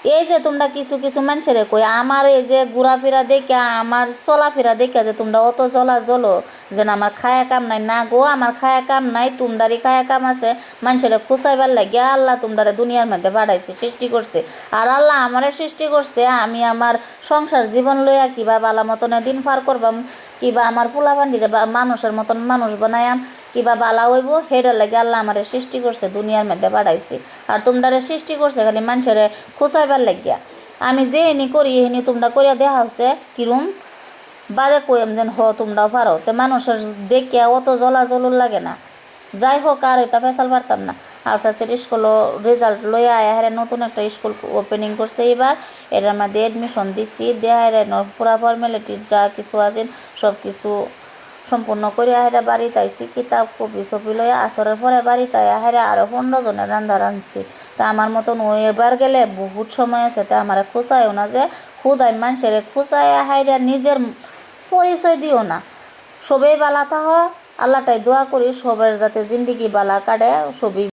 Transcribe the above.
এই যে তোমরা কিছু কিছু মানুষের কই আমার এই যে ঘোরাফেরা দেখে আমার চলাফেরা দেখে যে তোমরা অত জ্বলো যেন আমার খায়া কাম নাই, না গো আমার খায়া কাম নাই, তোমরারই খায়া কাম আছে মানুষের খুঁচাইবার লাগিয়া আল্লাহ তোমরারে দুনিয়ার মধ্যে পাঠাইছে, সৃষ্টি করছে। আর আল্লাহ আমারে সৃষ্টি করছে আমি আমার সংসার জীবন লইয়া কিবা বালা মতনে দিন পার করবাম, কিবা আমার পোলা পান্ডিরে বা মানুষের মতন মানুষ বানায়াম, কিবা বালা হইব, হেডার লাগে আল্লাহ আমারে সৃষ্টি করছে, দুনিয়ার মধ্যে পাঠাইছে। আর তোমরারে সৃষ্টি করছে খালি মানুষের খুঁচাইবার লাগিয়া। আমি যে হেনি করি হেনি তোমরা করিয়া দেখা হচ্ছে কিরম বাজে কইম যেন তোমরাও পারো, তো মানুষের দেখিয়া অত জ্বলুর লাগে না। যাই হোক আর এটা ফেসাল পারতাম না। আর ফার্স্টের স্কুলও রেজাল্ট লইয়া আয়া হারে নতুন একটা স্কুল ওপেনিং করছে এবার, এটার মধ্যে এডমিশন দিছি, দেয়া হারে পুরা ফর্মালিটি যা কিছু আছে সব কিছু সম্পূর্ণ করে আহেরা বাড়িতে আইসি, কিতাব কপি সপি লইয়া আসরের পরে বাড়িতে আহেরা আরও 15 জনের রান্না রাঁধছি। তা আমার মতন ওই এবার গেলে বহুত সময় আছে, তা আমার খুঁচায়ও না যে খুদাই মানুষের খুঁচায় আহেরা নিজের পরিচয় দিও না। সবেই বালা থাহ, আল্লাহটাই দোয়া করি সবের যাতে জিন্দিগি বালা কাটে, সবই